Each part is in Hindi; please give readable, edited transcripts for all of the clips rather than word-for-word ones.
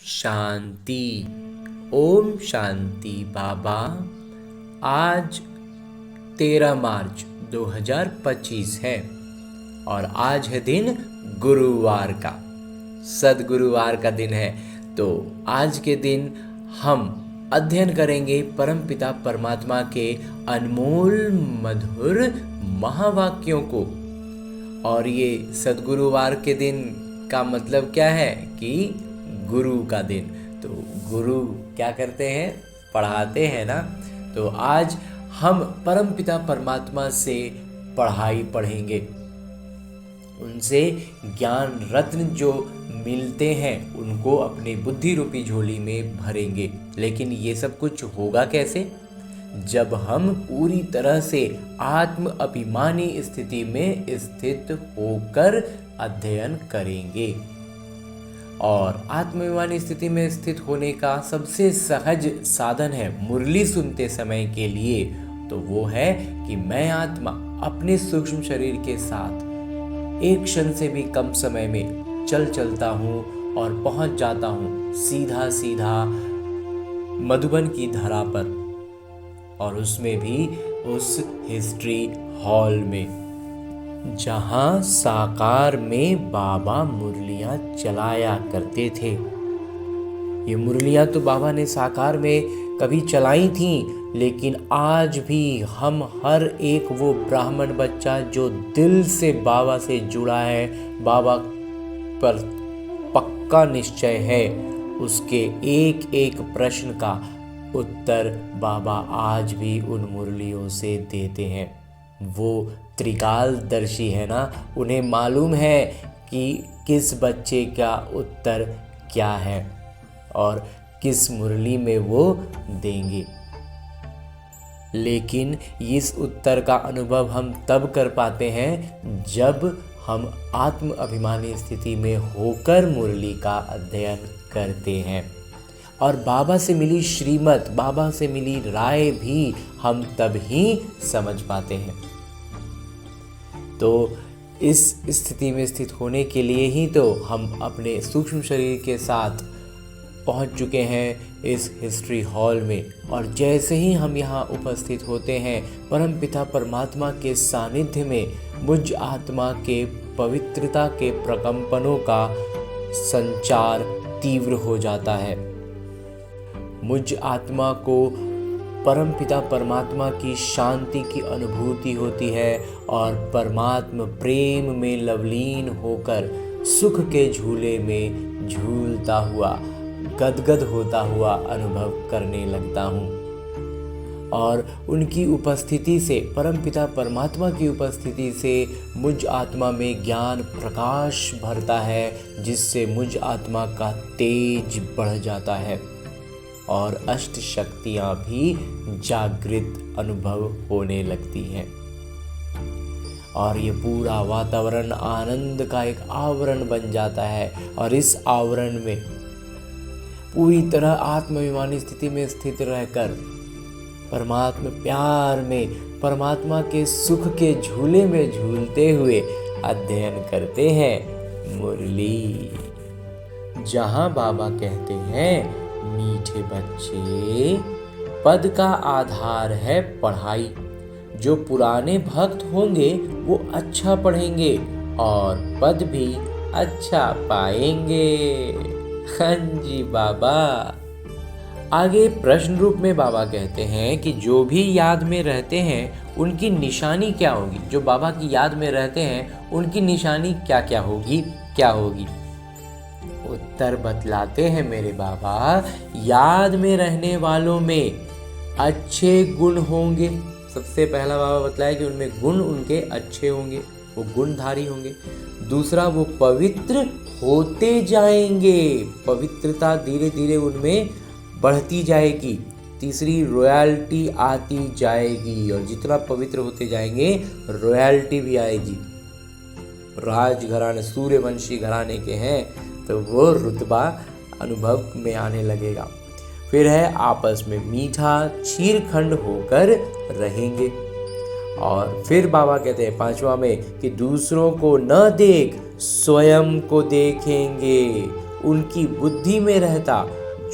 शांति। ओम शांति बाबा। आज 13 मार्च 2025 है और आज है दिन गुरुवार का, सद्गुरुवार का दिन है। तो आज के दिन हम अध्ययन करेंगे परमपिता परमात्मा के अनमोल मधुर महावाक्यों को। और ये सद्गुरुवार के दिन का मतलब क्या है कि गुरु का दिन। तो गुरु क्या करते हैं? पढ़ाते हैं ना। तो आज हम परमपिता परमात्मा से पढ़ाई पढ़ेंगे, उनसे ज्ञान रत्न जो मिलते हैं उनको अपनी बुद्धि रूपी झोली में भरेंगे। लेकिन ये सब कुछ होगा कैसे? जब हम पूरी तरह से आत्म अभिमानी स्थिति में स्थित होकर अध्ययन करेंगे। और आत्माभिमानी स्थिति में स्थित होने का सबसे सहज साधन है मुरली सुनते समय के लिए, तो वो है कि मैं आत्मा अपने सूक्ष्म शरीर के साथ एक क्षण से भी कम समय में चलता हूँ और पहुँच जाता हूँ सीधा सीधा मधुबन की धरा पर, और उसमें भी उस हिस्ट्री हॉल में जहाँ साकार में बाबा मुरलियाँ चलाया करते थे। ये मुरलियाँ तो बाबा ने साकार में कभी चलाई थीं, लेकिन आज भी हम हर एक वो ब्राह्मण बच्चा जो दिल से बाबा से जुड़ा है, बाबा पर पक्का निश्चय है, उसके एक एक प्रश्न का उत्तर बाबा आज भी उन मुरलियों से देते हैं। वो त्रिकालदर्शी है ना, उन्हें मालूम है कि किस बच्चे का उत्तर क्या है और किस मुरली में वो देंगे। लेकिन इस उत्तर का अनुभव हम तब कर पाते हैं जब हम आत्म अभिमानी स्थिति में होकर मुरली का अध्ययन करते हैं। और बाबा से मिली श्रीमत, बाबा से मिली राय भी हम तब ही समझ पाते हैं। तो इस स्थिति में स्थित होने के लिए ही तो हम अपने सूक्ष्म शरीर के साथ पहुंच चुके हैं इस हिस्ट्री हॉल में। और जैसे ही हम यहाँ उपस्थित होते हैं परमपिता परमात्मा के सानिध्य में, मुझ आत्मा के पवित्रता के प्रकंपनों का संचार तीव्र हो जाता है। मुझ आत्मा को परमपिता परमात्मा की शांति की अनुभूति होती है और परमात्मा प्रेम में लवलीन होकर सुख के झूले में झूलता हुआ, गदगद होता हुआ अनुभव करने लगता हूँ। और उनकी उपस्थिति से, परमपिता परमात्मा की उपस्थिति से मुझ आत्मा में ज्ञान प्रकाश भरता है, जिससे मुझ आत्मा का तेज बढ़ जाता है और अष्ट शक्तियाँ भी जागृत अनुभव होने लगती हैं। और ये पूरा वातावरण आनंद का एक आवरण बन जाता है। और इस आवरण में पूरी तरह आत्माभिमानी स्थिति में स्थित रहकर परमात्मा प्यार में, परमात्मा के सुख के झूले में झूलते हुए अध्ययन करते हैं मुरली। जहाँ बाबा कहते हैं, मीठे बच्चे, पद का आधार है पढ़ाई। जो पुराने भक्त होंगे वो अच्छा पढ़ेंगे और पद भी अच्छा पाएंगे। हाँ जी बाबा। आगे प्रश्न रूप में बाबा कहते हैं कि जो भी याद में रहते हैं उनकी निशानी क्या होगी। जो बाबा की याद में रहते हैं उनकी निशानी क्या क्या होगी? उत्तर बतलाते हैं मेरे बाबा, याद में रहने वालों में अच्छे गुण होंगे। सबसे पहला बाबा बतलाया कि उनमें गुण उनके अच्छे होंगे, वो गुणधारी होंगे। दूसरा, वो पवित्र होते जाएंगे, पवित्रता धीरे धीरे उनमें बढ़ती जाएगी। तीसरी, रॉयल्टी आती जाएगी, और जितना पवित्र होते जाएंगे रॉयल्टी भी आएगी। राजघराने, सूर्यवंशी घराने के हैं तो वो रुतबा अनुभव में आने लगेगा। फिर है आपस में मीठा चीरखंड होकर रहेंगे। और फिर बाबा कहते हैं पांचवा में कि दूसरों को न देख स्वयं को देखेंगे, उनकी बुद्धि में रहता,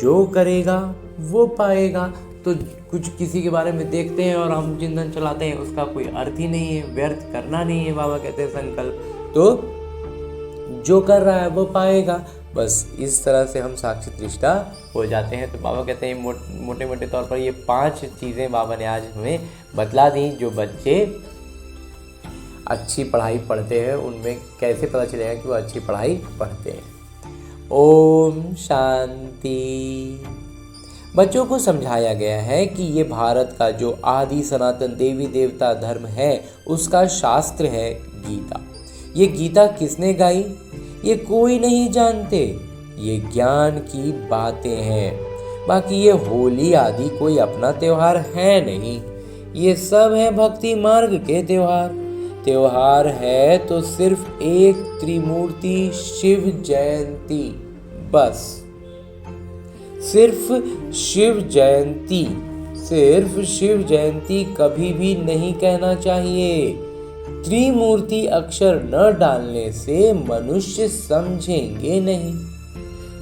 जो करेगा वो पाएगा। तो कुछ किसी के बारे में देखते हैं और हम चिंतन चलाते हैं, उसका कोई अर्थ ही नहीं है, व्यर्थ करना नहीं है। बाबा कहते हैं संकल्प, तो जो कर रहा है वो पाएगा। बस इस तरह से हम साक्षी दृष्टा हो जाते हैं। तो बाबा कहते हैं मोटे मोटे तौर पर ये 5 चीज़ें बाबा ने आज हमें बतला दी। जो बच्चे अच्छी पढ़ाई पढ़ते हैं उनमें कैसे पता चलेगा कि वो अच्छी पढ़ाई पढ़ते हैं। ओम शांति। बच्चों को समझाया गया है कि ये भारत का जो आदि सनातन देवी देवता धर्म है उसका शास्त्र है गीता। ये गीता किसने गाई ये कोई नहीं जानते, ये ज्ञान की बातें हैं। बाकी ये होली आदि कोई अपना त्योहार है नहीं, ये सब है भक्ति मार्ग के त्योहार है तो सिर्फ एक त्रिमूर्ति शिव जयंती, बस सिर्फ शिव जयंती कभी भी नहीं कहना चाहिए। त्रिमूर्ति अक्षर न डालने से मनुष्य समझेंगे नहीं।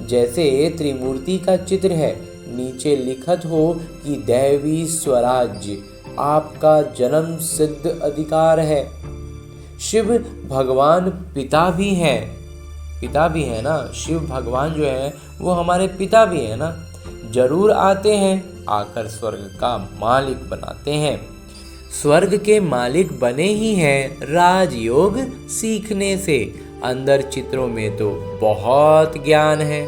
जैसे त्रिमूर्ति का चित्र है, नीचे लिखत हो कि दैवी स्वराज्य आपका जन्म सिद्ध अधिकार है। शिव भगवान पिता भी है ना, शिव भगवान जो है वो हमारे पिता भी है ना। जरूर आते हैं, आकर स्वर्ग का मालिक बनाते हैं। स्वर्ग के मालिक बने ही हैं राजयोग सीखने से। अंदर चित्रों में तो बहुत ज्ञान है।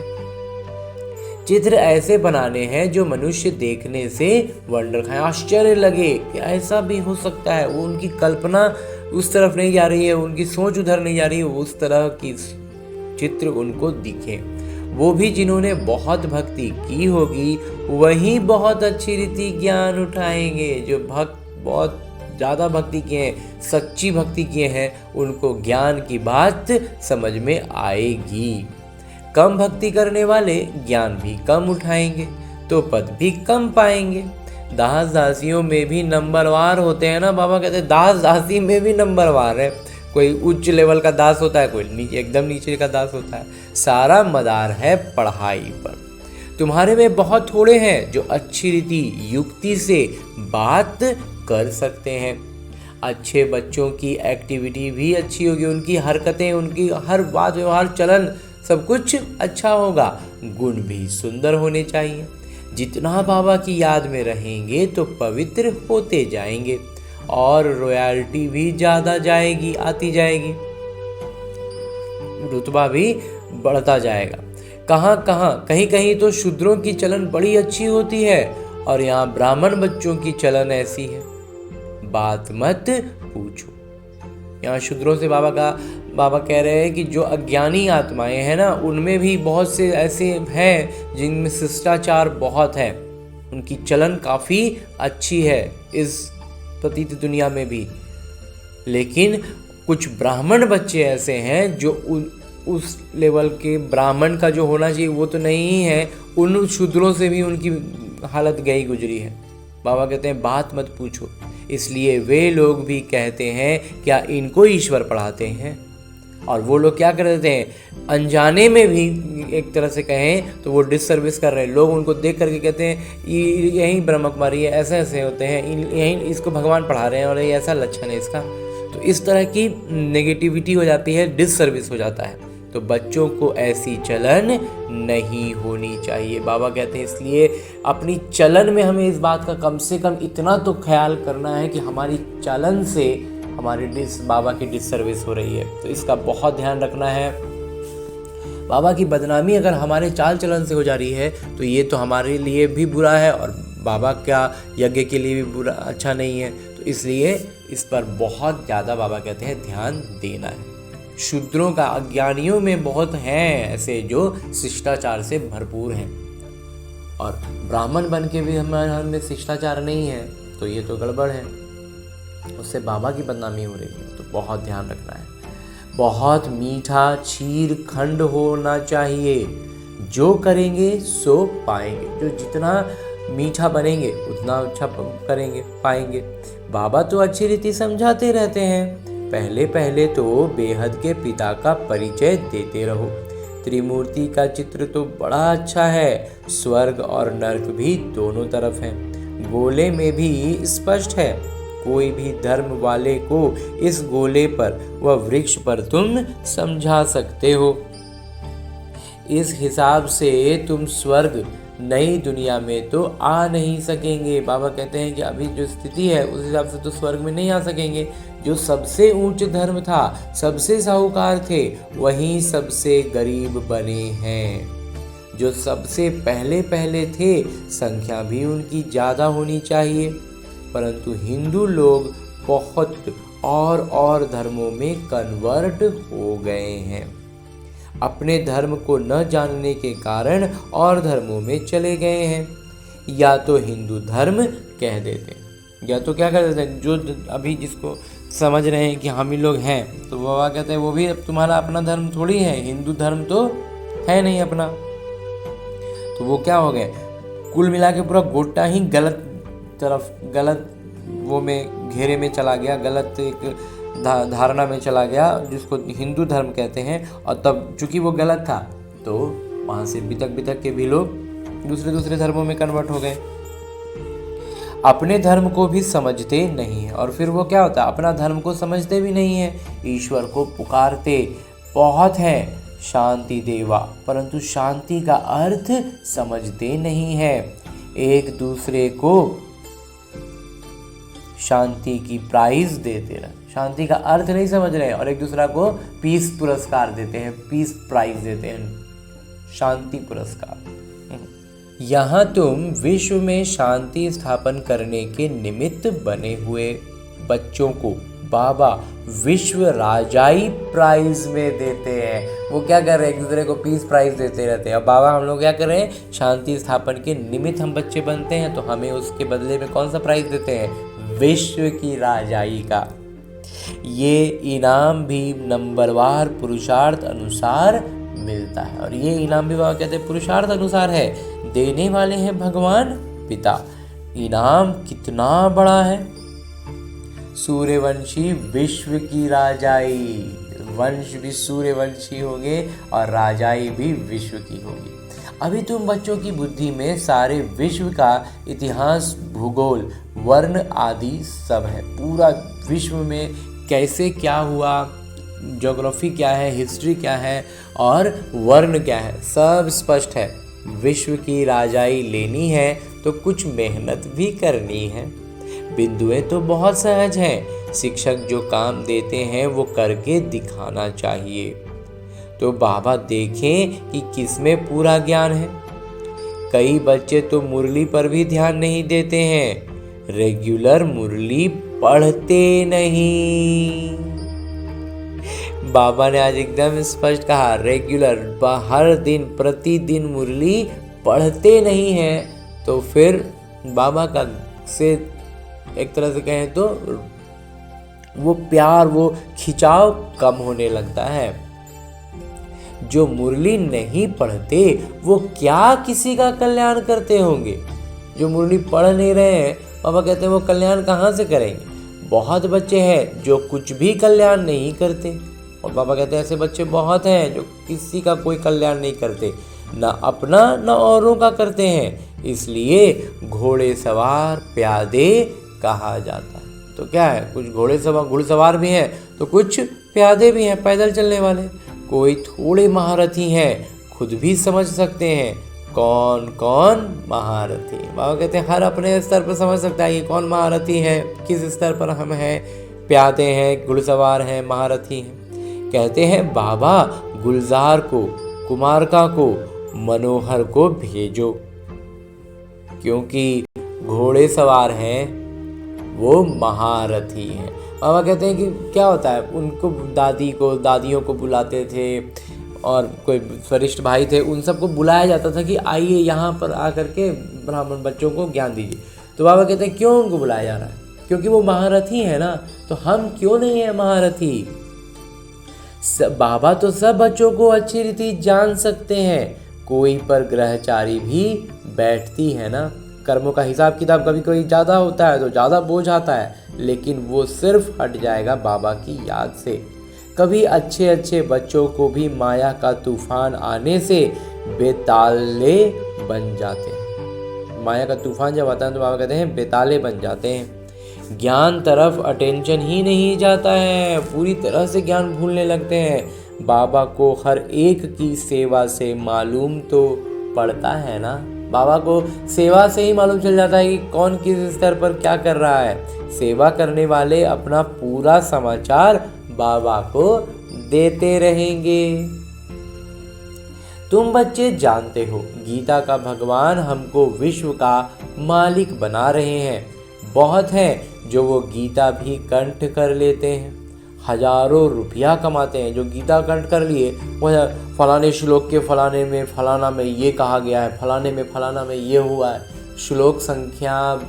चित्र ऐसे बनाने हैं जो मनुष्य देखने से वंडर खाए, आश्चर्य लगे कि ऐसा भी हो सकता है। वो उनकी कल्पना उस तरफ नहीं जा रही है, उनकी सोच उधर नहीं जा रही है, उस तरह की चित्र उनको दिखे। वो भी जिन्होंने बहुत भक्ति की होगी वही बहुत अच्छी रीति ज्ञान उठाएंगे। जो भक्त बहुत ज़्यादा भक्ति किए हैं, सच्ची भक्ति किए हैं, उनको ज्ञान की बात समझ में आएगी। कम भक्ति करने वाले ज्ञान भी कम उठाएंगे तो पद भी कम पाएंगे। दास दासियों में भी नंबरवार होते हैं ना, बाबा कहते हैं दास दासी में भी नंबरवार है। कोई उच्च लेवल का दास होता है, कोई नीचे एकदम नीचे का दास होता है। सारा मदार है पढ़ाई पर। तुम्हारे में बहुत थोड़े हैं जो अच्छी रीति युक्ति से बात कर सकते हैं। अच्छे बच्चों की एक्टिविटी भी अच्छी होगी, उनकी हरकतें, उनकी हर बात व्यवहार चलन सब कुछ अच्छा होगा। गुण भी सुंदर होने चाहिए। जितना बाबा की याद में रहेंगे तो पवित्र होते जाएंगे और रॉयल्टी भी ज़्यादा आती जाएगी, रुतबा भी बढ़ता जाएगा। कहीं तो शूद्रों की चलन बड़ी अच्छी होती है और यहाँ ब्राह्मण बच्चों की चलन ऐसी है, बात मत पूछो। यहाँ शूद्रों से बाबा कह रहे हैं कि जो अज्ञानी आत्माएं हैं ना, उनमें भी बहुत से ऐसे हैं जिनमें शिष्टाचार बहुत है, उनकी चलन काफ़ी अच्छी है इस प्रतीत दुनिया में भी। लेकिन कुछ ब्राह्मण बच्चे ऐसे हैं जो उस लेवल के ब्राह्मण का जो होना चाहिए वो तो नहीं है, उन शूद्रों से भी उनकी हालत गई गुजरी है। बाबा कहते हैं बात मत पूछो। इसलिए वे लोग भी कहते हैं क्या इनको ईश्वर पढ़ाते हैं, और वो लोग क्या कर देते हैं, अनजाने में भी एक तरह से कहें तो वो डिससर्विस कर रहे हैं। लोग उनको देख करके कहते हैं यही ब्रह्म कुमारी है, ऐसे ऐसे होते हैं, यही इसको भगवान पढ़ा रहे हैं और ये ऐसा लक्षण है इसका। तो इस तरह की नेगेटिविटी हो जाती है, डिससर्विस हो जाता है। तो बच्चों को ऐसी चलन नहीं होनी चाहिए। बाबा कहते हैं इसलिए अपनी चलन में हमें इस बात का कम से कम इतना तो ख्याल करना है कि हमारी चलन से हमारी बाबा की डिससर्विस हो रही है, तो इसका बहुत ध्यान रखना है। बाबा की बदनामी अगर हमारे चाल चलन से हो जा रही है तो ये तो हमारे लिए भी बुरा है और बाबा क्या यज्ञ के लिए भी बुरा अच्छा नहीं है। तो इसलिए इस पर बहुत ज़्यादा बाबा कहते हैं ध्यान देना है। शूद्रों का अज्ञानियों में बहुत हैं ऐसे जो शिष्टाचार से भरपूर हैं, और ब्राह्मण बन के भी हमारे में शिष्टाचार नहीं है तो ये तो गड़बड़ है, उससे बाबा की बदनामी हो रही है। तो बहुत ध्यान रखना है। बहुत मीठा क्षीर खंड होना चाहिए, जो करेंगे सो पाएंगे। जो जितना मीठा बनेंगे उतना अच्छा करेंगे पाएंगे। बाबा तो अच्छी रीति समझाते रहते हैं, पहले पहले तो बेहद के पिता का परिचय देते रहो। त्रिमूर्ति का चित्र तो बड़ा अच्छा है, स्वर्ग और नर्क भी दोनों तरफ है, गोले में भी स्पष्ट है। कोई भी धर्म वाले को इस गोले पर व वृक्ष पर तुम समझा सकते हो। इस हिसाब से तुम स्वर्ग नई दुनिया में तो आ नहीं सकेंगे। बाबा कहते हैं कि अभी जो स्थिति है उस हिसाब से तो स्वर्ग में नहीं आ सकेंगे। जो सबसे ऊंच धर्म था, सबसे साहूकार थे, वहीं सबसे गरीब बने हैं। जो सबसे पहले पहले थे, संख्या भी उनकी ज़्यादा होनी चाहिए, परंतु हिंदू लोग बहुत और धर्मों में कन्वर्ट हो गए हैं। अपने धर्म को न जानने के कारण और धर्मों में चले गए हैं। या तो हिंदू धर्म कह देते हैं, या तो क्या कर देते हैं, जो अभी जिसको समझ रहे हैं कि हम ही लोग हैं, तो बाबा कहते हैं वो भी अब तुम्हारा अपना धर्म थोड़ी है, हिंदू धर्म तो है नहीं अपना। तो वो क्या हो गए, कुल मिला के पूरा गोटा ही गलत तरफ, गलत वो में घेरे में चला गया, गलत एक धारणा में चला गया जिसको हिंदू धर्म कहते हैं। और तब चूंकि वो गलत था तो वहाँ से बितक के भी लोग दूसरे धर्मों में कन्वर्ट हो गए। अपने धर्म को भी समझते नहीं है, और फिर वो क्या होता है, अपना धर्म को समझते भी नहीं है। ईश्वर को पुकारते बहुत हैं, शांति देवा, परंतु शांति का अर्थ समझते नहीं है। एक दूसरे को शांति की प्राइज देते रहे, शांति का अर्थ नहीं समझ रहे, और एक दूसरा को पीस पुरस्कार देते हैं, पीस प्राइज देते हैं, शांति पुरस्कार। यहाँ तुम विश्व में शांति स्थापन करने के निमित्त बने हुए बच्चों को बाबा विश्व राजाई प्राइज में देते हैं। वो क्या कर रहे हैं, एक दूसरे को पीस प्राइज देते रहते हैं। और बाबा हम लोग क्या कर रहे हैं, शांति स्थापन के निमित्त हम बच्चे बनते हैं, तो हमें उसके बदले में कौन सा प्राइज देते हैं, विश्व की राजाई का। ये इनाम भी नंबरवार पुरुषार्थ अनुसार मिलता है, और ये इनाम भी बाबा कहते हैं पुरुषार्थ अनुसार है। देने वाले हैं भगवान पिता। इनाम कितना बड़ा है, सूर्यवंशी विश्व की राजाई, वंश भी सूर्यवंशी होंगे और राजाई भी विश्व की होगी। अभी तुम बच्चों की बुद्धि में सारे विश्व का इतिहास, भूगोल, वर्ण आदि सब है। पूरा विश्व में कैसे क्या हुआ, ज्योग्राफी क्या है, हिस्ट्री क्या है और वर्ण क्या है, सब स्पष्ट है। विश्व की राजाई लेनी है तो कुछ मेहनत भी करनी है। बिंदुएं तो बहुत सहज हैं, शिक्षक जो काम देते हैं वो करके दिखाना चाहिए। तो बाबा देखें कि किसमें पूरा ज्ञान है। कई बच्चे तो मुरली पर भी ध्यान नहीं देते हैं, रेगुलर मुरली पढ़ते नहीं। बाबा ने आज एकदम स्पष्ट कहा, रेगुलर, हर दिन प्रतिदिन मुरली पढ़ते नहीं हैं। तो फिर बाबा का से एक तरह से कहें तो वो प्यार, वो खिंचाव कम होने लगता है। जो मुरली नहीं पढ़ते वो क्या किसी का कल्याण करते होंगे। जो मुरली पढ़ नहीं रहे हैं, बाबा कहते हैं वो कल्याण कहाँ से करेंगे। बहुत बच्चे हैं जो कुछ भी कल्याण नहीं करते, और बाबा कहते हैं ऐसे बच्चे बहुत हैं जो किसी का कोई कल्याण नहीं करते, ना अपना ना औरों का करते हैं। इसलिए घोड़े सवार प्यादे कहा जाता है। तो क्या है, कुछ घुड़सवार भी हैं तो कुछ प्यादे भी हैं, पैदल चलने वाले। कोई थोड़े महारथी हैं, खुद भी समझ सकते हैं कौन कौन महारथी। बाबा कहते हैं हर अपने स्तर पर समझ सकता है ये कौन महारथी है, किस स्तर पर हम हैं, प्यादे हैं, घुड़सवार हैं, महारथी हैं। कहते हैं बाबा गुलजार को, कुमारका को, मनोहर को भेजो, क्योंकि घोड़े सवार हैं वो महारथी हैं। बाबा कहते हैं कि क्या होता है, उनको दादियों को बुलाते थे, और कोई वरिष्ठ भाई थे उन सबको बुलाया जाता था कि आइए यहाँ पर आकर के ब्राह्मण बच्चों को ज्ञान दीजिए। तो बाबा कहते हैं क्यों उनको बुलाया जा रहा है, क्योंकि वो महारथी है ना, तो हम क्यों नहीं है महारथी। बाबा तो सब बच्चों को अच्छी रीति जान सकते हैं। कोई पर ग्रहचारी भी बैठती है ना, कर्मों का हिसाब किताब कभी कोई ज़्यादा होता है तो ज़्यादा बोझ आता है, लेकिन वो सिर्फ हट जाएगा बाबा की याद से। कभी अच्छे अच्छे बच्चों को भी माया का तूफान आने से बेताले बन जाते हैं। माया का तूफान जब आता है तो बाबा कहते हैं बेताले बन जाते हैं। ज्ञान तरफ अटेंशन ही नहीं जाता है, पूरी तरह से ज्ञान भूलने लगते हैं। बाबा को हर एक की सेवा से मालूम तो पड़ता है ना, बाबा को सेवा से ही मालूम चल जाता है कि कौन किस स्तर पर क्या कर रहा है। सेवा करने वाले अपना पूरा समाचार बाबा को देते रहेंगे। तुम बच्चे जानते हो गीता का भगवान हमको विश्व का मालिक बना रहे हैं। बहुत हैं जो वो गीता भी कंठ कर लेते हैं, हजारों रुपया कमाते हैं। जो गीता कंठ कर लिए वो फलाने श्लोक के फलाने में फलाना में ये कहा गया है, फलाने में फलाना में ये हुआ है, श्लोक संख्या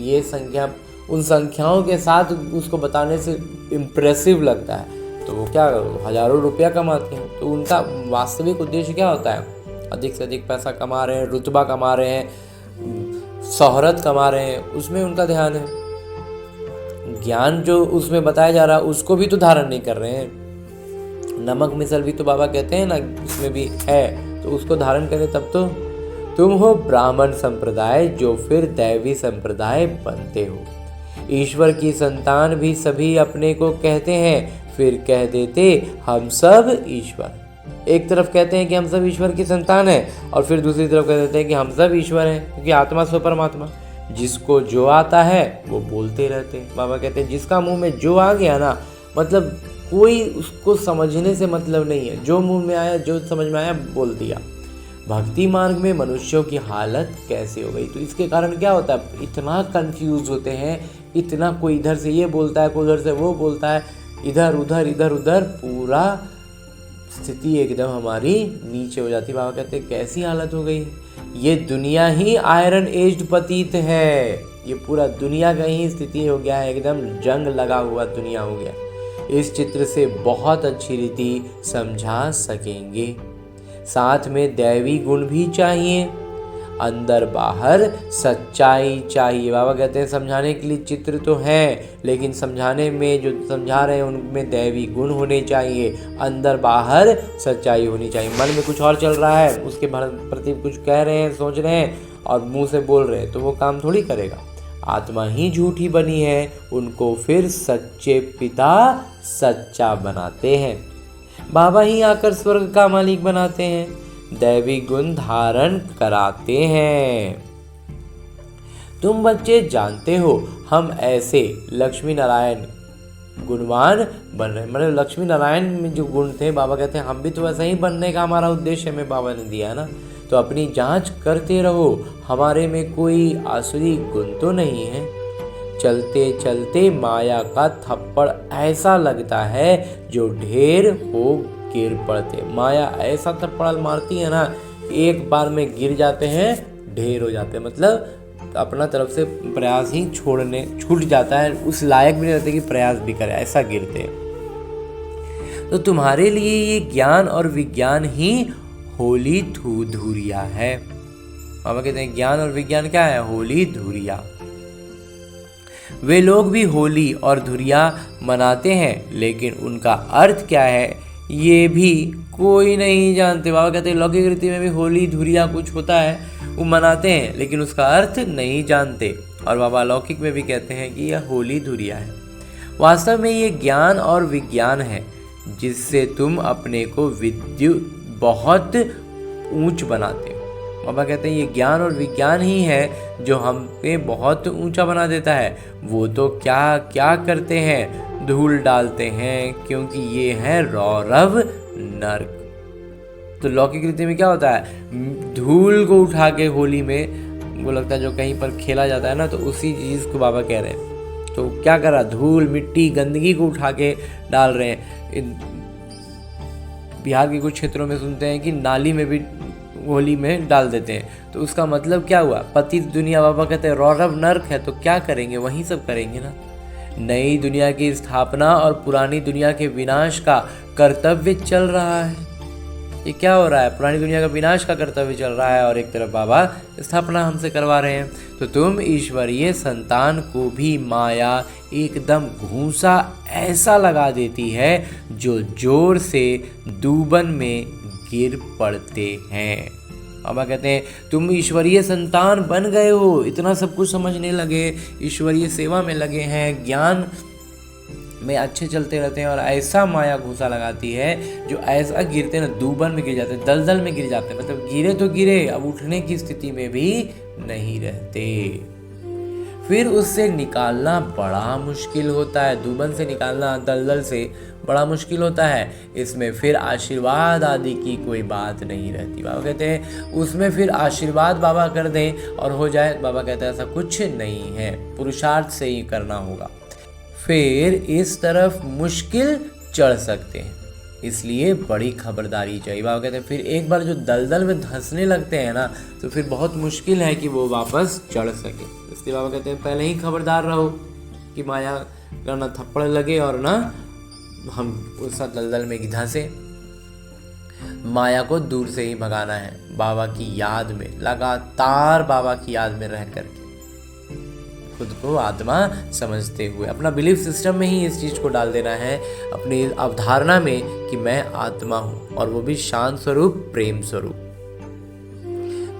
ये संख्या, उन संख्याओं के साथ उसको बताने से इम्प्रेसिव लगता है, तो वो क्या हजारों रुपया कमाते हैं। तो उनका वास्तविक उद्देश्य क्या होता है? अधिक से अधिक पैसा कमा रहे हैं, रुतबा कमा रहे हैं, शोहरत कमा रहे हैं, उसमें उनका ध्यान है। ज्ञान जो उसमें बताया जा रहा है उसको भी तो धारण नहीं कर रहे हैं। नमक मिसल भी तो बाबा कहते हैं ना उसमें भी है, तो उसको धारण करें तब तो। तुम हो ब्राह्मण संप्रदाय जो फिर दैवी संप्रदाय बनते हो। ईश्वर की संतान भी सभी अपने को कहते हैं, फिर कह देते हम सब ईश्वर। एक तरफ कहते हैं कि हम सब ईश्वर की संतान हैं और फिर दूसरी तरफ कह देते हैं कि हम सब ईश्वर हैं, क्योंकि आत्मा स्व परमात्मा। जिसको जो आता है वो बोलते रहते हैं। बाबा कहते हैं जिसका मुंह में जो आ गया ना, मतलब कोई उसको समझने से मतलब नहीं है, जो मुंह में आया जो समझ में आया बोल दिया। भक्ति मार्ग में मनुष्यों की हालत कैसे हो गई? तो इसके कारण क्या होता है, इतना कंफ्यूज होते हैं, इतना कोई इधर से ये बोलता है, कोई उधर से वो बोलता है, इधर उधर पूरा स्थिति एकदम हमारी नीचे हो जाती है। बाबा कहते हैं कैसी हालत हो गई है, ये दुनिया ही आयरन एज्ड पतीत है। ये पूरा दुनिया का ही स्थिति हो गया है, एकदम जंग लगा हुआ दुनिया हो गया। इस चित्र से बहुत अच्छी रीति समझा सकेंगे। साथ में दैवी गुण भी चाहिए, अंदर बाहर सच्चाई चाहिए। बाबा कहते हैं समझाने के लिए चित्र तो हैं, लेकिन समझाने में जो समझा रहे हैं उनमें दैवी गुण होने चाहिए, अंदर बाहर सच्चाई होनी चाहिए। मन में कुछ और चल रहा है, उसके प्रति कुछ कह रहे हैं, सोच रहे हैं और मुंह से बोल रहे हैं, तो वो काम थोड़ी करेगा। आत्मा ही झूठी बनी है, उनको फिर सच्चे पिता सच्चा बनाते हैं। बाबा ही आकर स्वर्ग का मालिक बनाते हैं, दैवी गुण धारण कराते हैं। तुम बच्चे जानते हो हम ऐसे लक्ष्मी नारायण गुणवान बन रहे हैं। मतलब लक्ष्मी नारायण में जो गुण थे, बाबा कहते हैं हम भी तो वैसा ही बनने का हमारा उद्देश्य हमें बाबा ने दिया है ना। तो अपनी जांच करते रहो, हमारे में कोई आसुरी गुण तो नहीं है। चलते चलते माया का थप्पड़ ऐसा लगता है जो ढेर हो गिर पड़ते। माया ऐसा थप्पड़ मारती है ना, एक बार में गिर जाते हैं, ढेर हो जाते हैं। मतलब अपना तरफ से प्रयास ही छूट जाता है, उस लायक भी नहीं रहते कि प्रयास भी करे, ऐसा गिरते हैं। तो तुम्हारे लिए ये ज्ञान और विज्ञान ही होली धूरिया है। बाबा कहते हैं ज्ञान और विज्ञान क्या है? होली धूरिया। वे लोग भी होली और धुरिया मनाते हैं, लेकिन उनका अर्थ क्या है ये भी कोई नहीं जानते। बाबा कहते हैं लौकिक रीति में भी होली धुरिया कुछ होता है, वो मनाते हैं, लेकिन उसका अर्थ नहीं जानते। और बाबा लौकिक में भी कहते हैं कि यह होली धुरिया है। वास्तव में ये ज्ञान और विज्ञान है जिससे तुम अपने को विद्युत बहुत ऊंच बनाते हो। बाबा कहते हैं ये ज्ञान और विज्ञान ही है जो हम पे बहुत ऊंचा बना देता है। वो तो क्या क्या करते हैं, धूल डालते हैं, क्योंकि ये है रौरव नर्क। तो लौकिक रीति में क्या होता है, धूल को उठा के होली में वो लगता है जो कहीं पर खेला जाता है ना, तो उसी चीज़ को बाबा कह रहे हैं। तो क्या कर रहा, धूल मिट्टी गंदगी को उठा के डाल रहे हैं। बिहार के कुछ क्षेत्रों में सुनते हैं कि नाली में भी होली में डाल देते हैं। तो उसका मतलब क्या हुआ, पतित दुनिया बाबा कहते हैं रौरव नर्क है, तो क्या करेंगे, वही सब करेंगे ना। नई दुनिया की स्थापना और पुरानी दुनिया के विनाश का कर्तव्य चल रहा है। ये क्या हो रहा है, पुरानी दुनिया का विनाश का कर्तव्य चल रहा है और एक तरफ बाबा स्थापना हमसे करवा रहे हैं। तो तुम ईश्वरीय संतान को भी माया एकदम घूंसा ऐसा लगा देती है जो जोर से दूबन में गिर पड़ते हैं। बाबा कहते हैं तुम ईश्वरीय संतान बन गए हो, इतना सब कुछ समझने लगे, ईश्वरीय सेवा में लगे हैं, ज्ञान में अच्छे चलते रहते हैं और ऐसा माया घूसा लगाती है जो ऐसा गिरते ना, दूबन में गिर जाते हैं, दलदल में गिर जाते हैं, मतलब गिरे तो गिरे, अब उठने की स्थिति में भी नहीं रहते। फिर उससे निकालना बड़ा मुश्किल होता है, दूबन से निकालना, दलदल से बड़ा मुश्किल होता है। इसमें फिर आशीर्वाद आदि की कोई बात नहीं रहती। बाबा कहते हैं उसमें फिर आशीर्वाद बाबा कर दें और हो जाए, बाबा कहते हैं ऐसा कुछ नहीं है, पुरुषार्थ से ही करना होगा। फिर इस तरफ मुश्किल चढ़ सकते हैं, इसलिए बड़ी खबरदारी चाहिए। बाबा कहते हैं फिर एक बार जो दलदल में धंसने लगते हैं ना, तो फिर बहुत मुश्किल है कि वो वापस चढ़ सके। इसलिए बाबा कहते हैं पहले ही खबरदार रहो कि माया का ना थप्पड़ लगे और ना हम उस दलदल में धंसे। माया को दूर से ही भगाना है, बाबा की याद में, लगातार बाबा की याद में रह करके, खुद को आत्मा समझते हुए अपना बिलीफ सिस्टम में ही इस चीज को डाल देना है, अपनी अवधारणा में कि मैं आत्मा हूं, और वो भी शांत स्वरूप, प्रेम स्वरूप।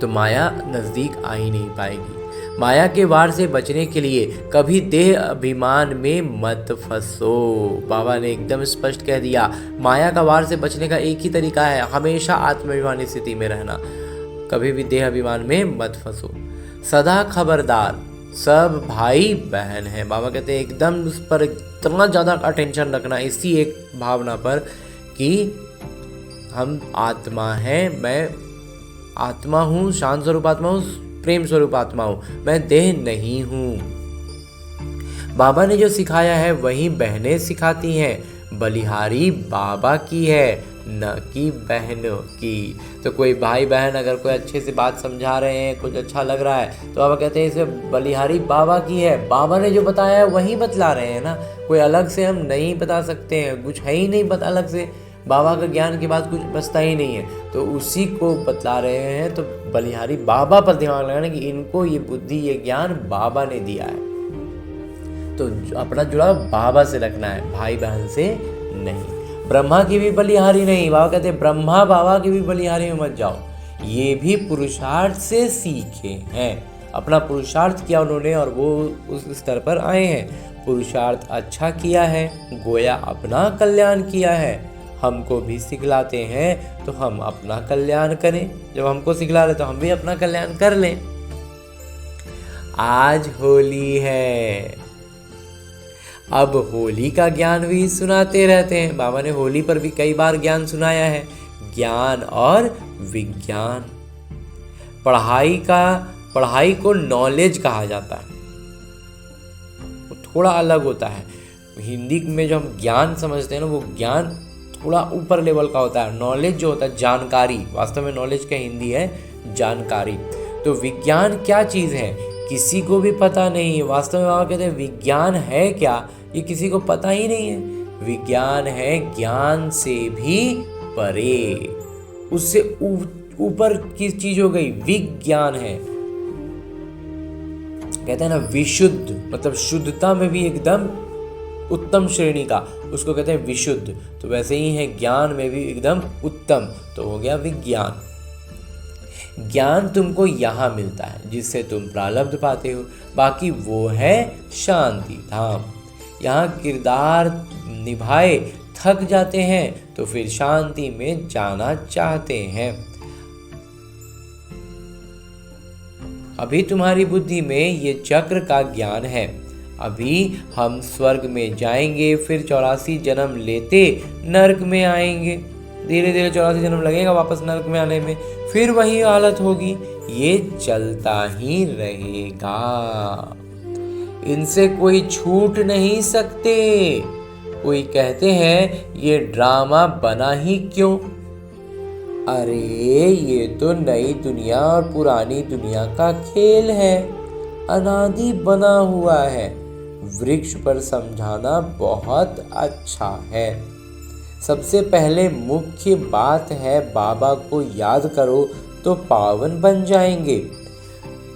तो माया नजदीक आ ही नहीं पाएगी। माया के वार से बचने के लिए कभी देह अभिमान में मत फंसो। बाबा ने एकदम स्पष्ट कह दिया, माया का वार से बचने का एक ही तरीका है, हमेशा आत्माभिमानी स्थिति में रहना, कभी भी देह अभिमान में मत फंसो। सदा खबरदार, सब भाई बहन हैं। बाबा कहते हैं एकदम उस पर इतना ज़्यादा अटेंशन रखना, इसी एक भावना पर कि हम आत्मा हैं, मैं आत्मा हूँ, शांत स्वरूप आत्मा हूँ, प्रेम स्वरूप आत्मा हूँ, मैं देह नहीं हूँ। बाबा ने जो सिखाया है वही बहनें सिखाती हैं, बलिहारी बाबा की है, न कि बहनों की। तो कोई भाई बहन अगर कोई अच्छे से बात समझा रहे हैं, कुछ अच्छा लग रहा है, तो बाबा कहते हैं इसे बलिहारी बाबा की है, बाबा ने जो बताया है वही बतला रहे हैं ना, कोई अलग से हम नहीं बता सकते हैं, कुछ है ही नहीं पता अलग से, बाबा का ज्ञान के बाद कुछ बचता ही नहीं है, तो उसी को बतला रहे हैं। तो बलिहारी बाबा पर दिमाग लगाना कि इनको ये बुद्धि, ये ज्ञान बाबा ने दिया है, तो अपना जुड़ाव बाबा से रखना है, भाई बहन से नहीं। ब्रह्मा की भी बलिहारी नहीं, बाबा कहते हैं ब्रह्मा बाबा की भी बलिहारी में मत जाओ, ये भी पुरुषार्थ से सीखे हैं, अपना पुरुषार्थ किया उन्होंने और वो उस स्तर पर आए हैं। पुरुषार्थ अच्छा किया है, गोया अपना कल्याण किया है, हमको भी सिखलाते हैं तो हम अपना कल्याण करें, जब हमको सिखला रहे तो हम भी अपना कल्याण कर लें। आज होली है, अब होली का ज्ञान भी सुनाते रहते हैं। बाबा ने होली पर भी कई बार ज्ञान सुनाया है, ज्ञान और विज्ञान। पढ़ाई को नॉलेज कहा जाता है, वो थोड़ा अलग होता है। हिंदी में जो हम ज्ञान समझते हैं ना, वो ज्ञान थोड़ा ऊपर लेवल का होता है। नॉलेज जो होता है जानकारी, वास्तव में नॉलेज का हिंदी है जानकारी। तो विज्ञान क्या चीज़ है किसी को भी पता नहीं है। वास्तव में बाबा कहते हैं विज्ञान है क्या, ये किसी को पता ही नहीं है। विज्ञान है ज्ञान से भी परे, उससे ऊपर की चीज हो गई, विज्ञान है। कहते हैं ना विशुद्ध, मतलब शुद्धता में भी एकदम उत्तम श्रेणी का, उसको कहते हैं विशुद्ध। तो वैसे ही है ज्ञान में भी एकदम उत्तम, तो हो गया विज्ञान। ज्ञान तुमको यहाँ मिलता है जिससे तुम प्रारब्ध पाते हो, बाकी वो है शांति धाम। यहाँ किरदार निभाए थक जाते हैं तो फिर शांति में जाना चाहते हैं। अभी तुम्हारी बुद्धि में ये चक्र का ज्ञान है, अभी हम स्वर्ग में जाएंगे, फिर 84 जन्म लेते नरक में आएंगे। धीरे धीरे 84 जन्म लगेगा वापस नरक में आने में, फिर वही हालत होगी। ये चलता ही रहेगा, इनसे कोई छूट नहीं सकते। कोई कहते हैं ये ड्रामा बना ही क्यों? अरे ये तो नई दुनिया और पुरानी दुनिया का खेल है, अनादि बना हुआ है। वृक्ष पर समझाना बहुत अच्छा है, सबसे पहले मुख्य बात है बाबा को याद करो तो पावन बन जाएंगे।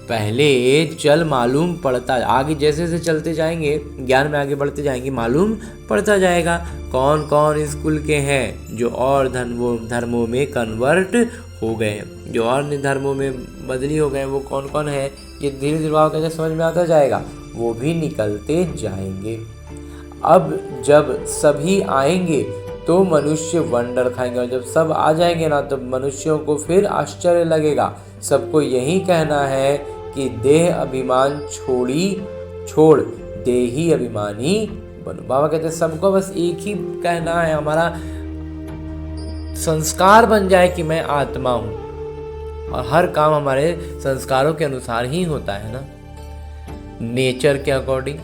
पहले चल मालूम पड़ता, आगे जैसे जैसे चलते जाएंगे ज्ञान में आगे बढ़ते जाएंगे, मालूम पड़ता जाएगा कौन कौन स्कूल के हैं जो और धर्मों में कन्वर्ट हो गए हैं, जो और धर्मों में बदली हो गए, वो कौन कौन है, ये धीरे धीरे बाबा कैसे समझ में आता जाएगा, वो भी निकलते जाएंगे। अब जब सभी आएंगे तो मनुष्य वंडर खाएंगे, और जब सब आ जाएंगे ना तो मनुष्यों को फिर आश्चर्य लगेगा। सबको यही कहना है कि देह अभिमान छोड़ देही अभिमानी बनो। बाबा कहते हैं सबको बस एक ही कहना है, हमारा संस्कार बन जाए कि मैं आत्मा हूँ, और हर काम हमारे संस्कारों के अनुसार ही होता है ना, नेचर के अकॉर्डिंग।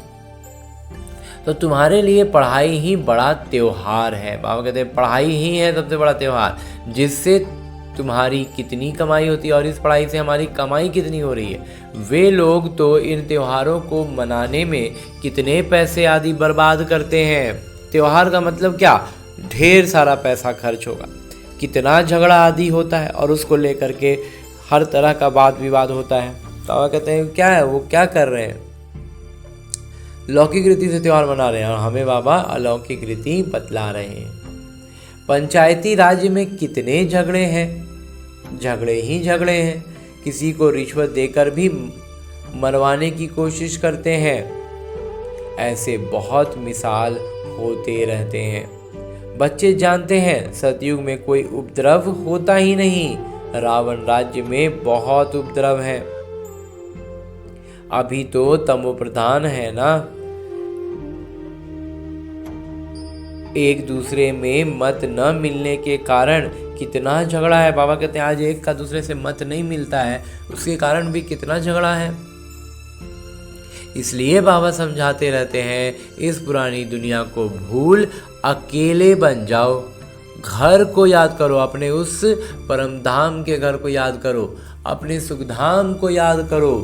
तो तुम्हारे लिए पढ़ाई ही बड़ा त्योहार है। बाबा कहते हैं पढ़ाई ही है सबसे बड़ा त्योहार, जिससे तुम्हारी कितनी कमाई होती है और इस पढ़ाई से हमारी कमाई कितनी हो रही है। वे लोग तो इन त्योहारों को मनाने में कितने पैसे आदि बर्बाद करते हैं। त्योहार का मतलब क्या, ढेर सारा पैसा खर्च होगा, कितना झगड़ा आदि होता है और उसको लेकर के हर तरह का वाद विवाद होता है। बाबा कहते हैं क्या है, वो क्या कर रहे हैं, लौकिक रीति से त्योहार मना रहे हैं, और हमें बाबा अलौकिक रीति बतला रहे हैं। पंचायती राज्य में कितने झगड़े हैं, झगड़े ही झगड़े हैं, किसी को रिश्वत देकर भी मरवाने की कोशिश करते हैं। ऐसे बहुत मिसाल होते रहते हैं। बच्चे जानते हैं सतयुग में कोई उपद्रव होता ही नहीं, रावण राज्य में बहुत उपद्रव है। अभी तो तमो प्रधान है ना, एक दूसरे में मत न मिलने के कारण कितना झगड़ा है। बाबा कहते हैं आज एक का दूसरे से मत नहीं मिलता है, उसके कारण भी कितना झगड़ा है। इसलिए बाबा समझाते रहते हैं इस पुरानी दुनिया को भूल अकेले बन जाओ, घर को याद करो, अपने उस परम धाम के घर को याद करो, अपने सुखधाम को याद करो,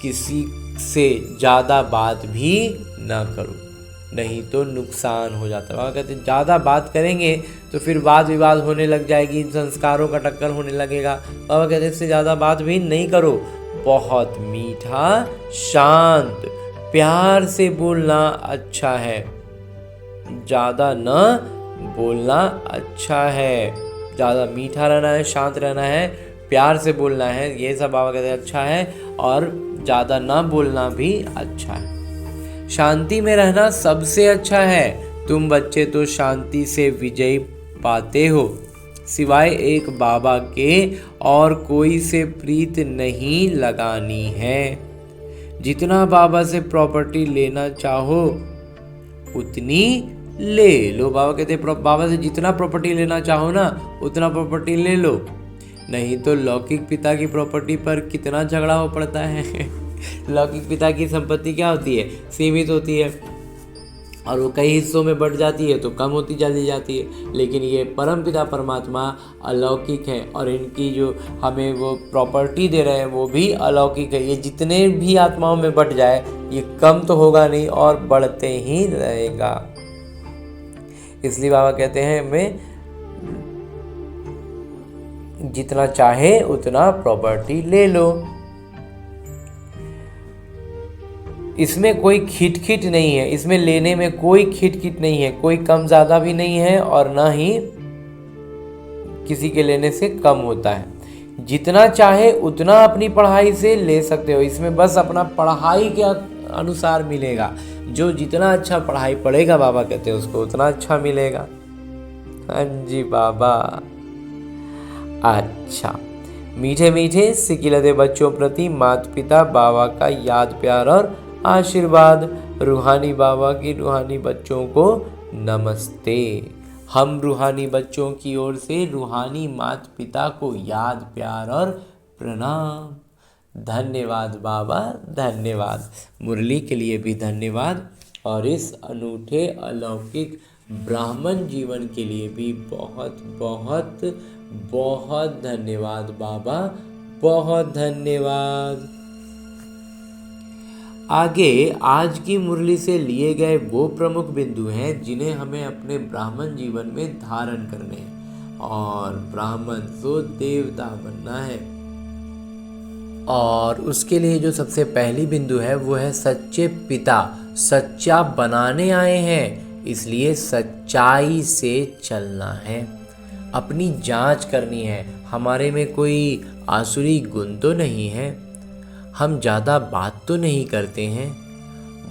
किसी से ज़्यादा बात भी ना करो, नहीं तो नुकसान हो जाता है। बाबा कहते हैं ज़्यादा बात करेंगे तो फिर वाद विवाद होने लग जाएगी, संस्कारों का टक्कर होने लगेगा। बाबा कहते हैं इससे ज़्यादा बात भी नहीं करो, बहुत मीठा शांत प्यार से बोलना अच्छा है, ज़्यादा न बोलना अच्छा है, ज़्यादा मीठा रहना है, शांत रहना है, प्यार से बोलना है, ये सब बाबा कहते हैं अच्छा है, और ज़्यादा ना बोलना भी अच्छा है। शांति में रहना सबसे अच्छा है। तुम बच्चे तो शांति से विजय पाते हो, सिवाय एक बाबा के और कोई से प्रीत नहीं लगानी है। जितना बाबा से प्रॉपर्टी लेना चाहो उतनी ले लो। बाबा कहते हैं बाबा से जितना प्रॉपर्टी लेना चाहो ना उतना प्रॉपर्टी ले लो, नहीं तो लौकिक पिता की प्रॉपर्टी पर कितना झगड़ा हो पड़ता है। लौकिक पिता की संपत्ति क्या होती है, सीमित होती है, और वो कई हिस्सों में बढ़ जाती है तो कम होती चली जाती है। लेकिन ये परम पिता परमात्मा अलौकिक है, और इनकी जो हमें वो प्रॉपर्टी दे रहे हैं वो भी अलौकिक है। ये जितने भी आत्माओं में बढ़ जाए ये कम तो होगा नहीं और बढ़ते ही रहेगा। इसलिए बाबा कहते हैं हमें जितना चाहे उतना प्रॉपर्टी ले लो। इसमें कोई खिटखिट नहीं है, इसमें लेने में कोई खिटखिट नहीं है, कोई कम ज़्यादा भी नहीं है और ना ही किसी के लेने से कम होता है। जितना चाहे उतना अपनी पढ़ाई से ले सकते हो, इसमें बस अपना पढ़ाई के अनुसार मिलेगा। जो जितना अच्छा पढ़ाई पढ़ेगा बाबा कहते हैं उसको उतना अच्छा मिलेगा। हाँ जी बाबा। अच्छा, मीठे मीठे सिकिलते बच्चों प्रति माता पिता बाबा का याद प्यार और आशीर्वाद। रूहानी बाबा की रूहानी बच्चों को नमस्ते। हम रूहानी बच्चों की ओर से रूहानी माता पिता को याद प्यार और प्रणाम। धन्यवाद बाबा, धन्यवाद। मुरली के लिए भी धन्यवाद, और इस अनूठे अलौकिक ब्राह्मण जीवन के लिए भी बहुत बहुत बहुत धन्यवाद बाबा, बहुत धन्यवाद। आगे आज की मुरली से लिए गए वो प्रमुख बिंदु हैं जिन्हें हमें अपने ब्राह्मण जीवन में धारण करने हैं, और ब्राह्मण तो देवता बनना है। और उसके लिए जो सबसे पहली बिंदु है वो है सच्चे पिता सच्चा बनाने आए हैं, इसलिए सच्चाई से चलना है, अपनी जांच करनी है, हमारे में कोई आसुरी गुण तो नहीं है, हम ज़्यादा बात तो नहीं करते हैं,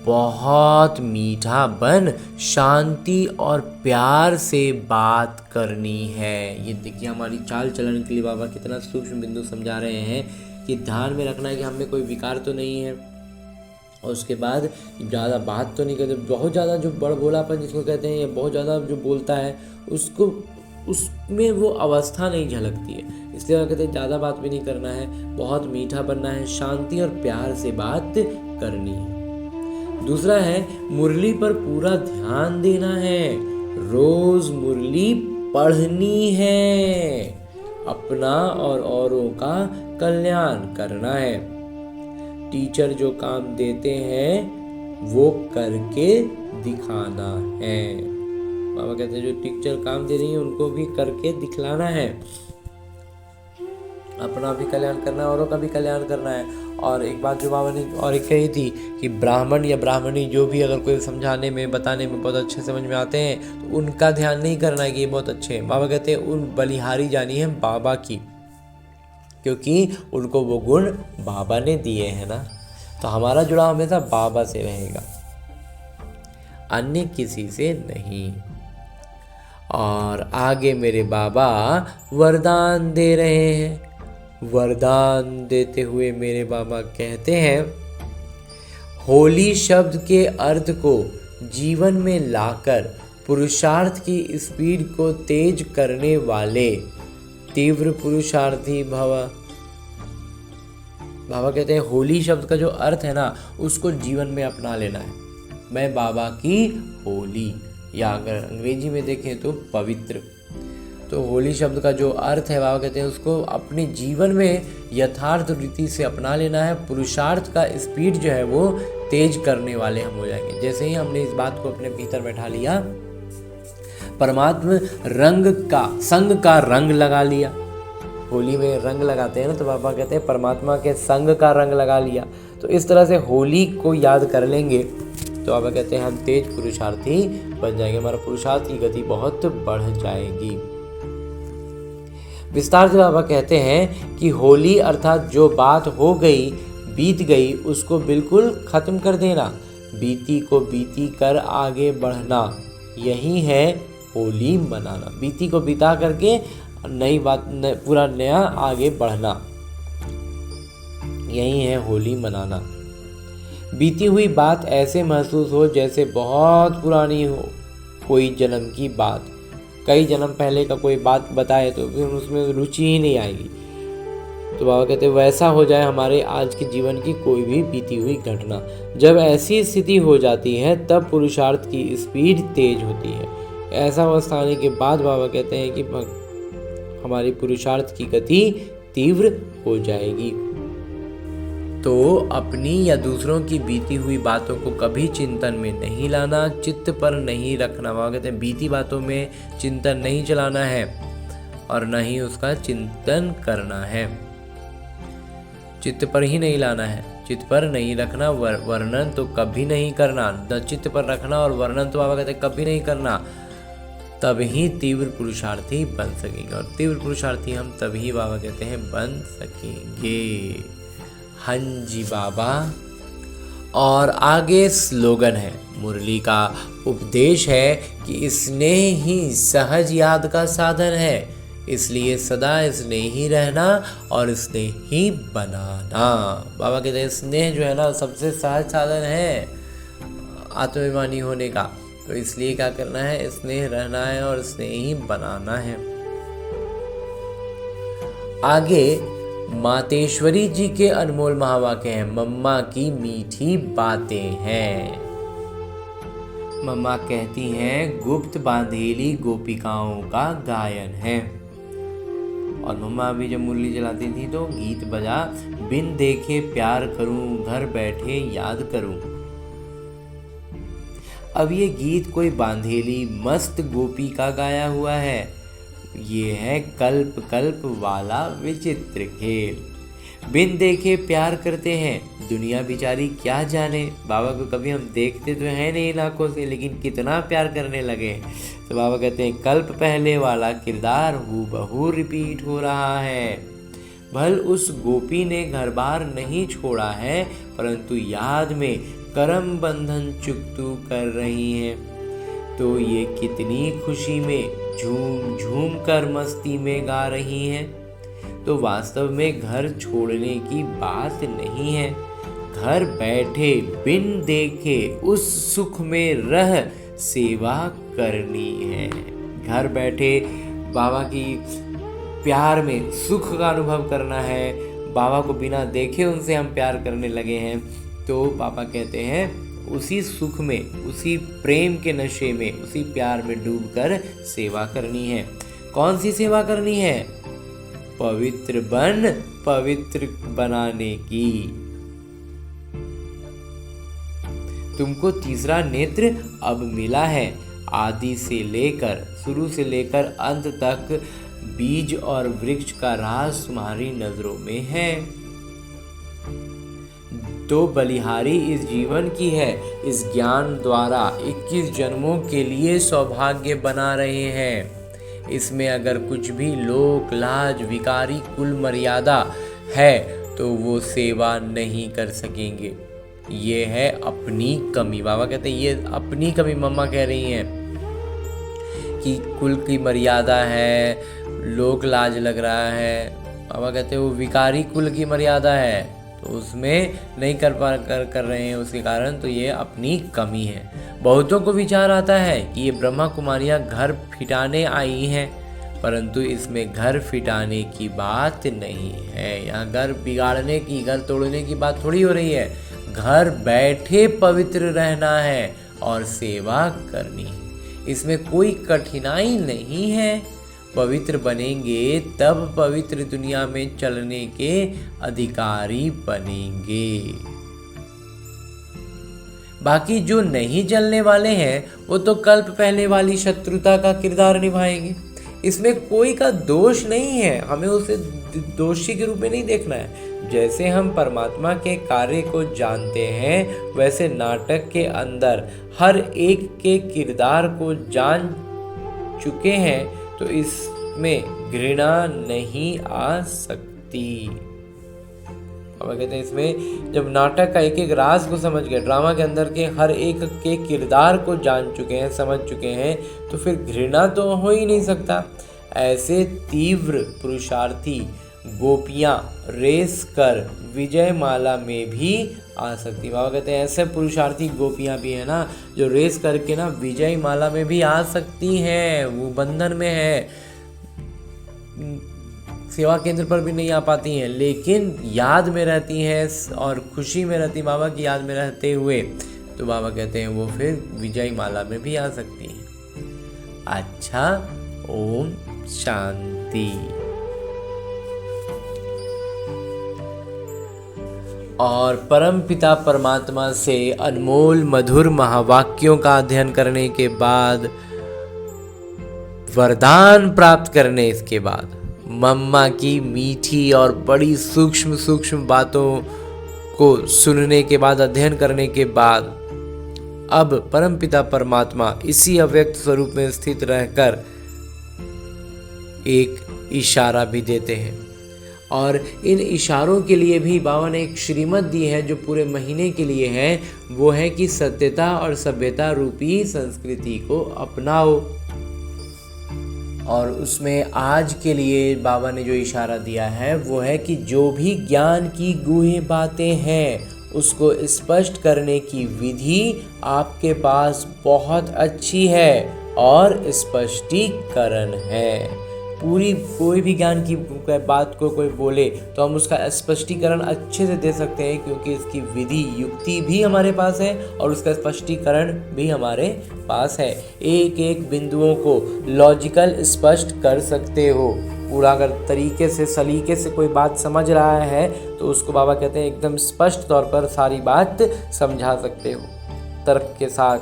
बहुत मीठा बन शांति और प्यार से बात करनी है। ये देखिए हमारी चाल चलन के लिए बाबा कितना सूक्ष्म बिंदु समझा रहे हैं कि ध्यान में रखना है कि हमें कोई विकार तो नहीं है, और उसके बाद ज़्यादा बात तो नहीं करते। बहुत ज़्यादा जो बड़बोलापन जिसको कहते हैं, या बहुत ज़्यादा जो बोलता है उसको उसमें वो अवस्था नहीं झलकती है, इसलिए वो कहते हैं ज़्यादा बात भी नहीं करना है, बहुत मीठा बनना है, शांति और प्यार से बात करनी है। दूसरा है मुरली पर पूरा ध्यान देना है, रोज मुरली पढ़नी है, अपना और औरों का कल्याण करना है। टीचर जो काम देते हैं वो करके दिखाना है। बाबा कहते हैं जो टीचर काम दे रही है उनको भी करके दिखलाना है, अपना भी कल्याण करना है, औरों का भी कल्याण करना है। और एक बात जो बाबा ने और एक कही थी कि ब्राह्मण या ब्राह्मणी जो भी अगर कोई समझाने में बताने में बहुत अच्छे समझ में आते हैं तो उनका ध्यान नहीं करना है कि ये बहुत अच्छे हैं। बाबा कहते हैं उन बलिहारी जानी है बाबा की, क्योंकि उनको वो गुण बाबा ने दिए हैं ना, तो हमारा जुड़ाव हमेशा बाबा से रहेगा, अन्य किसी से नहीं। और आगे मेरे बाबा वरदान दे रहे हैं। वरदान देते हुए मेरे बाबा कहते हैं, होली शब्द के अर्थ को जीवन में लाकर पुरुषार्थ की स्पीड को तेज करने वाले तीव्र पुरुषार्थी भव। बाबा कहते हैं होली शब्द का जो अर्थ है ना उसको जीवन में अपना लेना है। मैं बाबा की होली, या अगर अंग्रेजी में देखें तो पवित्र। तो होली शब्द का जो अर्थ है बाबा कहते हैं उसको अपने जीवन में यथार्थ रीति से अपना लेना है। पुरुषार्थ का स्पीड जो है वो तेज करने वाले हम हो जाएंगे। जैसे ही हमने इस बात को अपने भीतर बैठा लिया, परमात्मा संग का रंग लगा लिया। होली में रंग लगाते हैं ना, तो बाबा कहते हैं परमात्मा के संग का रंग लगा लिया। तो इस तरह से होली को याद कर लेंगे तो बाबा कहते हैं हम तेज पुरुषार्थी बन जाएंगे, हमारा पुरुषार्थ की गति बहुत बढ़ जाएगी। विस्तार से बाबा कहते हैं कि होली अर्थात जो बात हो गई बीत गई उसको बिल्कुल खत्म कर देना, बीती को बीती कर आगे बढ़ना, यही है होली मनाना। बीती को बिता करके नई बात पूरा नया आगे बढ़ना, यही है होली मनाना। बीती हुई बात ऐसे महसूस हो जैसे बहुत पुरानी हो, कोई जन्म की बात, कई जन्म पहले का कोई बात बताए तो फिर उसमें रुचि ही नहीं आएगी। तो बाबा कहते हैं वैसा हो जाए हमारे आज के जीवन की कोई भी बीती हुई घटना। जब ऐसी स्थिति हो जाती है तब पुरुषार्थ की स्पीड तेज होती है। ऐसा अवस्था आने के बाद बाबा कहते हैं कि हमारी पुरुषार्थ की गति तीव्र हो जाएगी। तो अपनी या दूसरों की बीती हुई बातों को कभी चिंतन में नहीं लाना, चित्त पर नहीं रखना। बाबा कहते हैं बीती बातों में चिंतन नहीं चलाना है और न ही उसका चिंतन करना है, चित्त पर ही नहीं लाना है, चित्त पर नहीं रखना। वर्णन तो कभी नहीं करना, न चित्त पर रखना और वर्णन तो बाबा कहते हैं कभी नहीं करना। तब ही तीव्र पुरुषार्थी बन सकेंगे, और तीव्र पुरुषार्थी हम तभी बाबा कहते हैं बन सकेंगे। हाँ जी बाबा। और आगे स्लोगन है, मुरली का उपदेश है कि स्नेह ही सहज याद का साधन है, इसलिए सदा स्नेह ही रहना और स्नेह ही बनाना। बाबा कहते हैं स्नेह जो है ना सबसे सहज साधन है आत्माभिमानी होने का, तो इसलिए क्या करना है, स्नेह रहना है और स्नेह ही बनाना है। आगे मातेश्वरी जी के अनमोल महावाक्य हैं, मम्मा की मीठी बातें हैं। मम्मा कहती हैं गुप्त बांधेली गोपिकाओं का गायन है। और मम्मा भी जब मुरली चलाती थी तो गीत बजा, बिन देखे प्यार करूं, घर बैठे याद करूं। अब ये गीत कोई बांधेली मस्त गोपी का गाया हुआ है। ये है कल्प कल्प वाला विचित्र खेल। बिन देखे प्यार करते हैं, दुनिया बेचारी क्या जाने। बाबा को कभी हम देखते तो हैं नहीं आंखों से, लेकिन कितना प्यार करने लगे। तो बाबा कहते हैं कल्प पहले वाला किरदार हूबहू रिपीट हो रहा है। भल उस गोपी ने घर बार नहीं छोड़ा है, परंतु याद में करम बंधन चुकतू कर रही हैं। तो ये कितनी खुशी में झूम झूम कर मस्ती में गा रही हैं। तो वास्तव में घर छोड़ने की बात नहीं है, घर बैठे बिन देखे उस सुख में रह सेवा करनी है। घर बैठे बाबा की प्यार में सुख का अनुभव करना है। बाबा को बिना देखे उनसे हम प्यार करने लगे हैं, तो पापा कहते हैं उसी सुख में, उसी प्रेम के नशे में, उसी प्यार में डूबकर सेवा करनी है। कौन सी सेवा करनी है? पवित्र बन पवित्र बनाने की। तुमको तीसरा नेत्र अब मिला है। आदि से लेकर, शुरू से लेकर अंत तक बीज और वृक्ष का राज तुम्हारी नजरों में है। तो बलिहारी इस जीवन की है। इस ज्ञान द्वारा 21 जन्मों के लिए सौभाग्य बना रहे हैं। इसमें अगर कुछ भी लोक लाज विकारी कुल मर्यादा है तो वो सेवा नहीं कर सकेंगे। ये है अपनी कमी। बाबा कहते हैं ये अपनी कमी। मम्मा कह रही हैं कि कुल की मर्यादा है, लोक लाज लग रहा है। बाबा कहते हैं वो विकारी कुल की मर्यादा है, तो उसमें नहीं कर रहे हैं, उसके कारण तो ये अपनी कमी है। बहुतों को विचार आता है कि ये ब्रह्मा कुमारियाँ घर फिटाने आई हैं, परंतु इसमें घर फिटाने की बात नहीं है। यहाँ घर बिगाड़ने की, घर तोड़ने की बात थोड़ी हो रही है। घर बैठे पवित्र रहना है और सेवा करनी है। इसमें कोई कठिनाई नहीं है। पवित्र बनेंगे तब पवित्र दुनिया में चलने के अधिकारी बनेंगे। बाकी जो नहीं चलने वाले हैं वो तो कल्प पहले वाली शत्रुता का किरदार निभाएंगे। इसमें कोई का दोष नहीं है, हमें उसे दोषी के रूप में नहीं देखना है। जैसे हम परमात्मा के कार्य को जानते हैं, वैसे नाटक के अंदर हर एक के किरदार को जान चुके हैं, तो इसमें घृणा नहीं आ सकती। बाबा कहते हैं इसमें जब नाटक का एक एक राज को समझ गए, ड्रामा के अंदर के हर एक के किरदार को जान चुके हैं, समझ चुके हैं, तो फिर घृणा तो हो ही नहीं सकता। ऐसे तीव्र पुरुषार्थी गोपियां रेस कर विजय माला में भी आ सकती। बाबा कहते हैं ऐसे पुरुषार्थी गोपियां भी है ना, जो रेस करके ना विजय माला में भी आ सकती हैं। वो बंधन में है, सेवा केंद्र पर भी नहीं आ पाती हैं, लेकिन याद में रहती हैं और खुशी में रहती बाबा की याद में रहते हुए, तो बाबा कहते हैं वो फिर विजय माला में भी आ सकती हैं। अच्छा, ओम शांति। और परम पिता परमात्मा से अनमोल मधुर महावाक्यों का अध्ययन करने के बाद, वरदान प्राप्त करने इसके बाद, मम्मा की मीठी और बड़ी सूक्ष्म सूक्ष्म बातों को सुनने के बाद, अध्ययन करने के बाद, अब परमपिता परमात्मा इसी अव्यक्त स्वरूप में स्थित रहकर एक इशारा भी देते हैं। और इन इशारों के लिए भी बाबा ने एक श्रीमत दी है जो पूरे महीने के लिए है। वो है कि सत्यता और सभ्यता रूपी संस्कृति को अपनाओ। और उसमें आज के लिए बाबा ने जो इशारा दिया है वो है कि जो भी ज्ञान की गूढ़ बातें हैं उसको स्पष्ट करने की विधि आपके पास बहुत अच्छी है और स्पष्टीकरण है। पूरी कोई भी ज्ञान की बात को कोई बोले तो हम उसका स्पष्टीकरण अच्छे से दे सकते हैं, क्योंकि इसकी विधि युक्ति भी हमारे पास है और उसका स्पष्टीकरण भी हमारे पास है। एक एक बिंदुओं को लॉजिकल स्पष्ट कर सकते हो। पूरा अगर तरीके से सलीके से कोई बात समझ रहा है तो उसको बाबा कहते हैं एकदम स्पष्ट तौर पर सारी बात समझा सकते हो तर्क के साथ।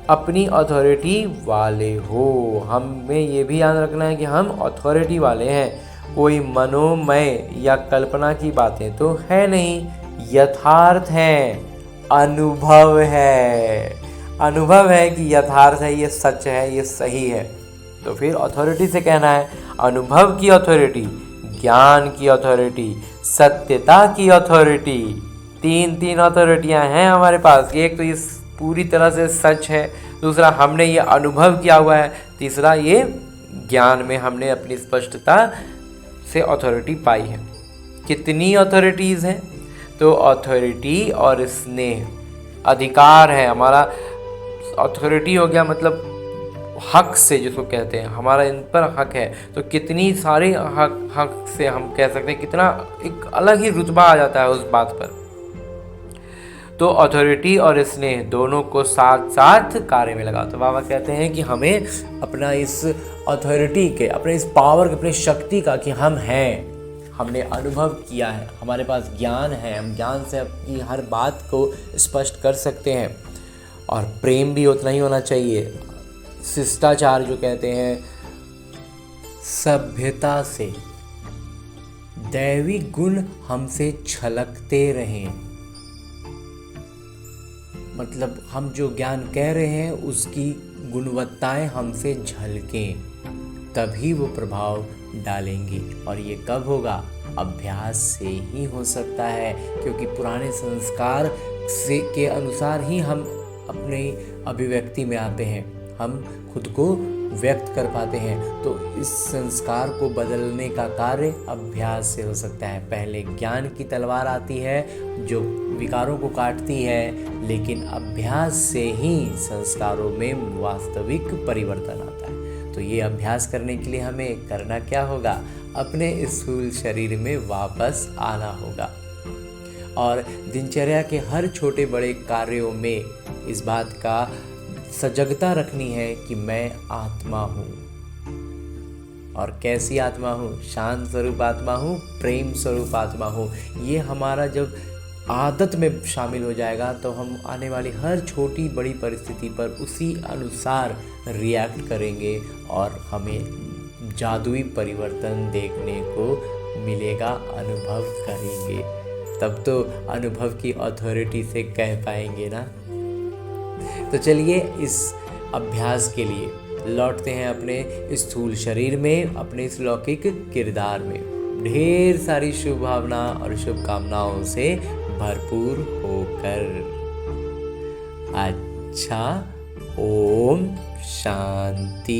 अपनी अथॉरिटी वाले हो, हमें ये भी याद रखना है कि हम अथॉरिटी वाले हैं। कोई मनोमय या कल्पना की बातें तो है नहीं, यथार्थ हैं, अनुभव है। अनुभव है कि यथार्थ है, ये सच है, ये सही है। तो फिर अथॉरिटी से कहना है अनुभव की अथॉरिटी, ज्ञान की अथॉरिटी, सत्यता की अथॉरिटी। तीन अथॉरिटियां हैं हमारे पास। एक तो ये पूरी तरह से सच है, दूसरा हमने ये अनुभव किया हुआ है, तीसरा ये ज्ञान में हमने अपनी स्पष्टता से अथॉरिटी पाई है। कितनी अथॉरिटीज़ हैं? तो अथॉरिटी और स्नेह, अधिकार है हमारा। अथॉरिटी हो गया मतलब हक से जिसको कहते हैं, हमारा इन पर हक है। तो कितनी सारे हक से हम कह सकते हैं, कितना एक अलग ही रुतबा आ जाता है उस बात पर। तो अथॉरिटी और स्नेह दोनों को साथ साथ कार्य में लगा। तो बाबा कहते हैं कि हमें अपना इस अथॉरिटी के, अपने इस पावर के, अपनी शक्ति का कि हम हैं, हमने अनुभव किया है, हमारे पास ज्ञान है, हम ज्ञान से अपनी हर बात को स्पष्ट कर सकते हैं। और प्रेम भी उतना ही होना चाहिए, शिष्टाचार जो कहते हैं, सभ्यता से दैवी गुण हमसे छलकते रहें। मतलब हम जो ज्ञान कह रहे हैं उसकी गुणवत्ताएं हमसे झलकें, तभी वो प्रभाव डालेंगी। और ये कब होगा? अभ्यास से ही हो सकता है, क्योंकि पुराने संस्कार से के अनुसार ही हम अपने अभिव्यक्ति में आते हैं, हम खुद को व्यक्त कर पाते हैं। तो इस संस्कार को बदलने का कार्य अभ्यास से हो सकता है। पहले ज्ञान की तलवार आती है जो विकारों को काटती है, लेकिन अभ्यास से ही संस्कारों में वास्तविक परिवर्तन आता है। तो ये अभ्यास करने के लिए हमें करना क्या होगा? अपने स्थूल शरीर में वापस आना होगा और दिनचर्या के हर छोटे बड़े कार्यों में इस बात का सजगता रखनी है कि मैं आत्मा हूँ। और कैसी आत्मा हूँ? शांत स्वरूप आत्मा हूँ, प्रेम स्वरूप आत्मा हूँ। ये हमारा जब आदत में शामिल हो जाएगा तो हम आने वाली हर छोटी बड़ी परिस्थिति पर उसी अनुसार रिएक्ट करेंगे और हमें जादुई परिवर्तन देखने को मिलेगा, अनुभव करेंगे। तब तो अनुभव की अथॉरिटी से कह पाएंगे ना। तो चलिए इस अभ्यास के लिए लौटते हैं अपने स्थूल शरीर में, अपने इस लौकिक किरदार में ढेर सारी शुभ भावना और शुभकामनाओं से भरपूर होकर। अच्छा, ओम शांति।